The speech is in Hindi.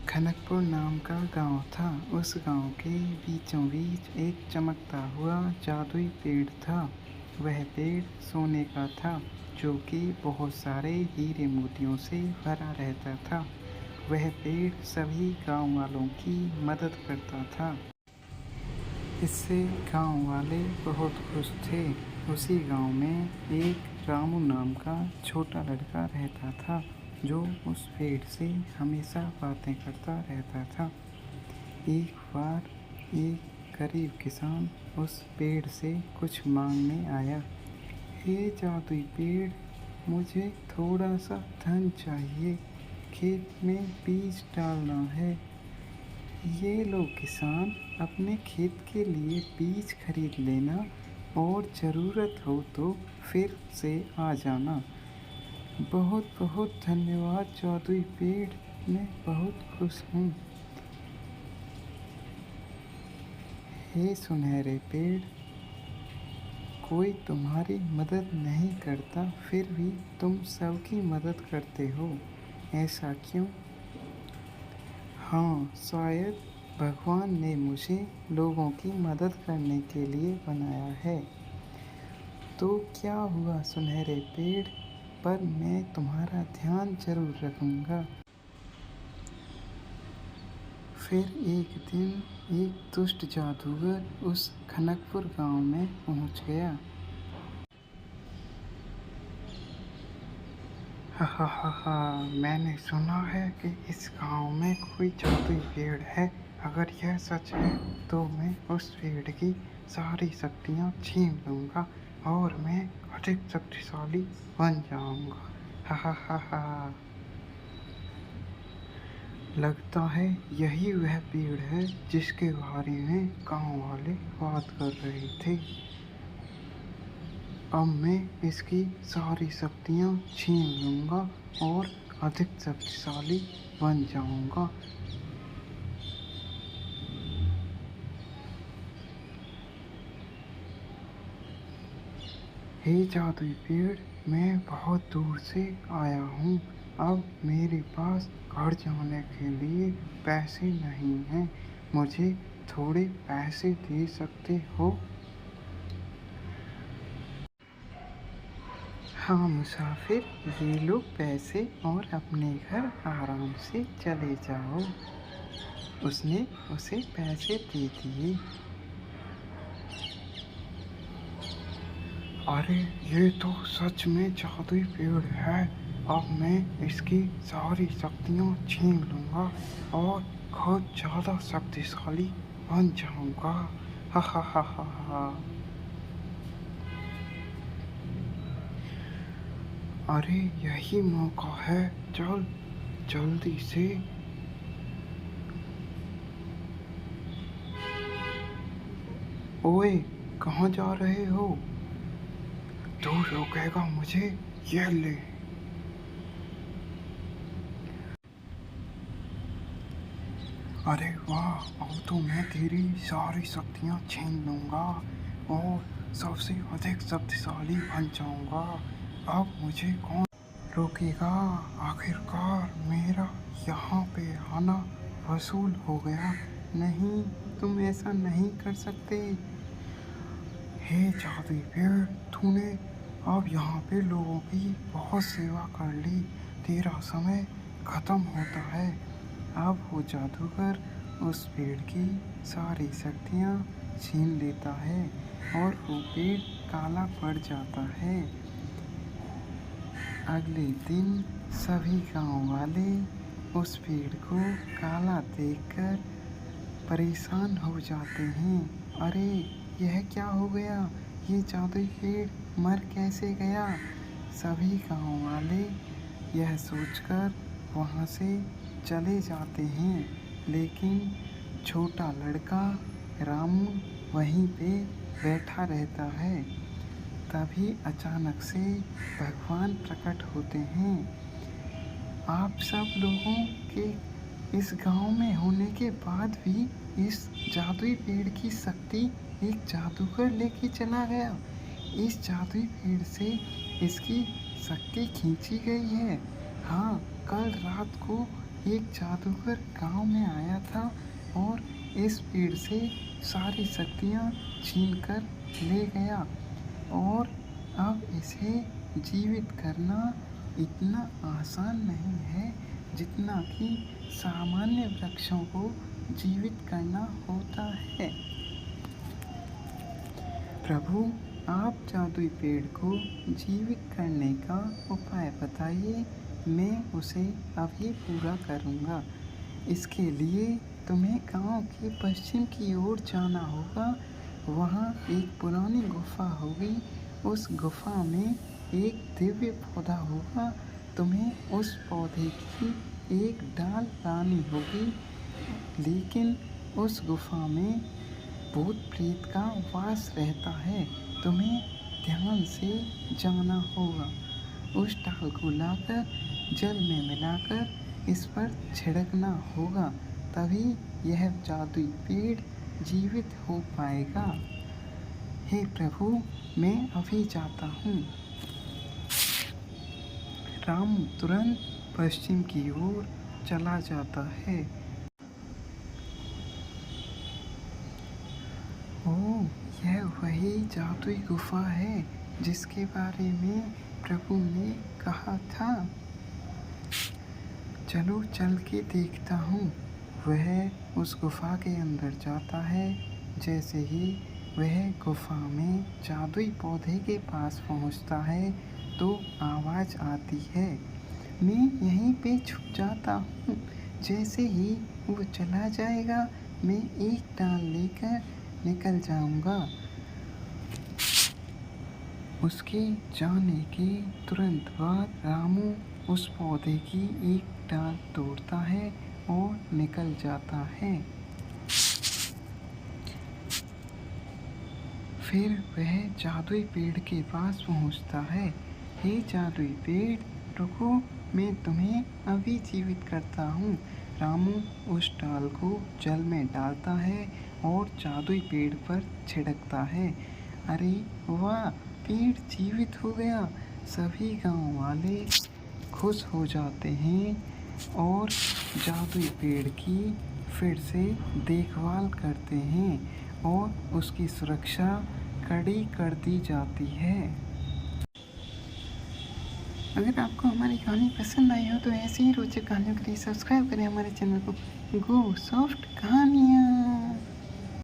खनकपुर नाम का गांव था। उस गांव के बीचों बीच एक चमकता हुआ जादुई पेड़ था। वह पेड़ सोने का था, जो कि बहुत सारे हीरे मोतियों से भरा रहता था। वह पेड़ सभी गांव वालों की मदद करता था। इससे गांव वाले बहुत खुश थे। उसी गांव में एक रामू नाम का छोटा लड़का रहता था, जो उस पेड़ से हमेशा बातें करता रहता था। एक बार एक गरीब किसान उस पेड़ से कुछ मांगने आया। हे जादुई पेड़, मुझे थोड़ा सा धन चाहिए, खेत में बीज डालना है। ये लो किसान, अपने खेत के लिए बीज खरीद लेना और ज़रूरत हो तो फिर से आ जाना। बहुत बहुत धन्यवाद जादुई पेड़, मैं बहुत खुश हूँ। हे सुनहरे पेड़, कोई तुम्हारी मदद नहीं करता, फिर भी तुम सबकी मदद करते हो, ऐसा क्यों? हाँ, शायद भगवान ने मुझे लोगों की मदद करने के लिए बनाया है। तो क्या हुआ सुनहरे पेड़, पर मैं तुम्हारा ध्यान जरूर रखूँगा। फिर एक दिन एक दुष्ट जादूगर उस खनकपुर गांव में पहुंच गया। हा हा हा हा, मैंने सुना है कि इस गांव में कोई जादुई पेड़ है। अगर यह सच है तो मैं उस पेड़ की सारी शक्तियां छीन लूंगा और मैं अधिक शक्तिशाली बन जाऊंगा। हा हा हा हा। लगता है यही वह पेड़ है जिसके बारे में गांव वाले बात कर रहे थे। अब मैं इसकी सारी शक्तियाँ छीन लूँगा और अधिक शक्तिशाली बन जाऊँगा। हे जादुई पेड़, मैं बहुत दूर से आया हूँ। अब मेरे पास घर जाने के लिए पैसे नहीं हैं। मुझे थोड़े पैसे दे सकते हो? हाँ मुसाफिर, ये लो पैसे और अपने घर आराम से चले जाओ। उसने उसे पैसे दे दिए। अरे ये तो सच में जादुई पेड़ है। अब मैं इसकी सारी शक्तियाँ छीन लूँगा और बहुत ज़्यादा शक्तिशाली बन जाऊँगा। हा हा हा हा हा। अरे यही मौका है, चल जल्दी से। ओए, कहाँ जा रहे हो? तू रोकेगा मुझे? ये ले। अरे वाह, अब तो मैं तेरी सारी शक्तियाँ छीन लूँगा और सबसे अधिक शक्तिशाली बन जाऊँगा। अब मुझे कौन रोकेगा? आखिरकार मेरा यहाँ पे आना वसूल हो गया। नहीं, तुम ऐसा नहीं कर सकते। हे जादुई पेड़, तूने अब यहाँ पे लोगों की बहुत सेवा कर ली। तेरा समय खत्म होता है। अब वो जादूगर उस पेड़ की सारी शक्तियाँ छीन लेता है और वो पेड़ काला पड़ जाता है। अगले दिन सभी गांव वाले उस पेड़ को काला देखकर परेशान हो जाते हैं। अरे यह क्या हो गया? ये जादुई पेड़ मर कैसे गया? सभी गांव वाले यह सोचकर वहाँ से चले जाते हैं, लेकिन छोटा लड़का रामू वहीं पे बैठा रहता है। तभी अचानक से भगवान प्रकट होते हैं। आप सब लोगों के इस गांव में होने के बाद भी इस जादुई पेड़ की शक्ति एक जादूगर लेके चला गया। इस जादुई पेड़ से इसकी शक्ति खींची गई है। हाँ, कल रात को एक जादूगर गांव में आया था और इस पेड़ से सारी शक्तियाँ छीन कर ले गया और अब इसे जीवित करना इतना आसान नहीं है जितना कि सामान्य वृक्षों को जीवित करना होता है। प्रभु, आप जादुई पेड़ को जीवित करने का उपाय बताइए, मैं उसे अभी पूरा करूँगा। इसके लिए तुम्हें गांव के पश्चिम की ओर जाना होगा। वहाँ एक पुरानी गुफा होगी। उस गुफा में एक दिव्य पौधा होगा। तुम्हें उस पौधे की एक डाल लानी होगी, लेकिन उस गुफा में भूत प्रेत का वास रहता है। तुम्हें ध्यान से जाना होगा। उस डाल को लाकर जल में मिलाकर इस पर छिड़कना होगा, तभी यह जादुई पेड़ जीवित हो पाएगा। हे प्रभु, मैं अभी जाता हूँ। राम तुरंत पश्चिम की ओर चला जाता है। ओह, यह वही जादुई गुफा है जिसके बारे में प्रभु ने कहा था। चलो चल के देखता हूँ। वह उस गुफा के अंदर जाता है। जैसे ही वह गुफा में जादुई पौधे के पास पहुँचता है तो आवाज़ आती है, मैं यहीं पे छुप जाता हूँ। जैसे ही वो चला जाएगा मैं एक डाल लेकर निकल जाऊंगा। उसके जाने के तुरंत बाद रामू उस पौधे की एक डाल तोड़ता है और निकल जाता है। फिर वह जादुई पेड़ के पास पहुंचता है। हे जादुई पेड़, रुको, मैं तुम्हें अभी जीवित करता हूँ। रामू उस डाल को जल में डालता है और जादुई पेड़ पर छिड़कता है। अरे वाह, पेड़ जीवित हो गया। सभी गांव वाले खुश हो जाते हैं और जादुई पेड़ की फिर से देखभाल करते हैं और उसकी सुरक्षा कड़ी कर दी जाती है। अगर आपको हमारी कहानी पसंद आई हो तो ऐसी ही रोचक कहानियों के लिए सब्सक्राइब करें हमारे चैनल को गो सॉफ्ट कहानियाँ।